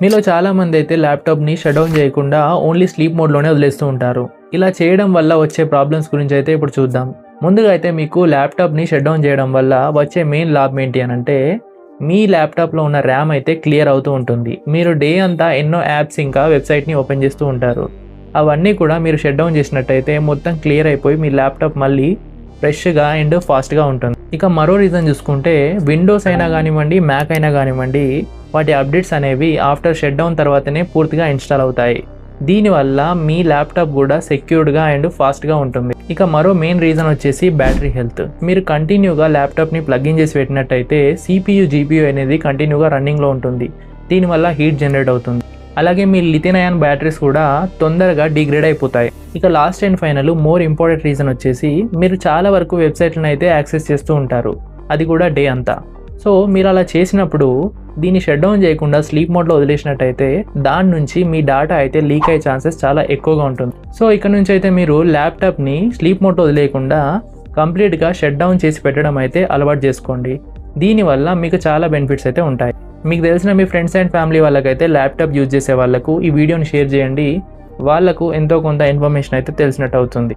మీలో చాలామంది అయితే ల్యాప్టాప్ని షట్ డౌన్ చేయకుండా ఓన్లీ స్లీప్ మోడ్లోనే వదిలేస్తూ ఉంటారు. ఇలా చేయడం వల్ల వచ్చే ప్రాబ్లమ్స్ గురించి అయితే ఇప్పుడు చూద్దాం. ముందుగా అయితే మీకు ల్యాప్టాప్ని షట్ డౌన్ చేయడం వల్ల వచ్చే మెయిన్ లాభం ఏంటి అని అంటే, మీ ల్యాప్టాప్లో ఉన్న ర్యామ్ అయితే క్లియర్ అవుతూ ఉంటుంది. మీరు డే అంతా ఎన్నో యాప్స్ ఇంకా వెబ్సైట్ని ఓపెన్ చేస్తూ ఉంటారు. అవన్నీ కూడా మీరు షట్ డౌన్ చేసినట్టయితే మొత్తం క్లియర్ అయిపోయి మీ ల్యాప్టాప్ మళ్ళీ ఫ్రెష్గా అండ్ ఫాస్ట్గా ఉంటుంది. ఇక మరో రీజన్ చూసుకుంటే, విండోస్ అయినా కానివ్వండి, మ్యాక్ అయినా కానివ్వండి, వాటి అప్డేట్స్ అనేవి ఆఫ్టర్ షట్ డౌన్ తర్వాతనే పూర్తిగా ఇన్స్టాల్ అవుతాయి. దీనివల్ల మీ ల్యాప్టాప్ కూడా సెక్యూర్డ్గా అండ్ ఫాస్ట్గా ఉంటుంది. ఇక మరో మెయిన్ రీజన్ వచ్చేసి బ్యాటరీ హెల్త్. మీరు కంటిన్యూగా ల్యాప్టాప్ని ప్లగ్ ఇన్ చేసి పెట్టినట్టయితే CPU, GPU అనేది కంటిన్యూగా రన్నింగ్లో ఉంటుంది. దీనివల్ల హీట్ జనరేట్ అవుతుంది. అలాగే మీ లిథియం అయాన్ బ్యాటరీస్ కూడా తొందరగా డిగ్రేడ్ అయిపోతాయి. ఇక last and final more important reason వచ్చేసి, మీరు చాలా వరకు వెబ్సైట్లను అయితే యాక్సెస్ చేస్తూ ఉంటారు, అది కూడా డే అంతా. సో మీరు అలా చేసినప్పుడు దీన్ని షట్ డౌన్ చేయకుండా స్లీప్ మోడ్లో వదిలేసినట్టయితే దాని నుంచి మీ డేటా అయితే లీక్ అయ్యే ఛాన్సెస్ చాలా ఎక్కువగా ఉంటుంది. సో ఇక్కడ నుంచి అయితే మీరు ల్యాప్టాప్ని స్లీప్ మోడ్లో వదిలేయకుండా కంప్లీట్గా షట్ డౌన్ చేసి పెట్టడం అయితే అలవాటు చేసుకోండి. దీనివల్ల మీకు చాలా బెనిఫిట్స్ అయితే ఉంటాయి. మీకు తెలిసిన మీ ఫ్రెండ్స్ అండ్ ఫ్యామిలీ వాళ్ళకైతే ల్యాప్టాప్ యూజ్ చేసే వాళ్ళకు ఈ వీడియోని షేర్ చేయండి. వాళ్ళకు ఎంతో కొంత ఇన్ఫర్మేషన్ అయితే తెలిసినట్టు అవుతుంది.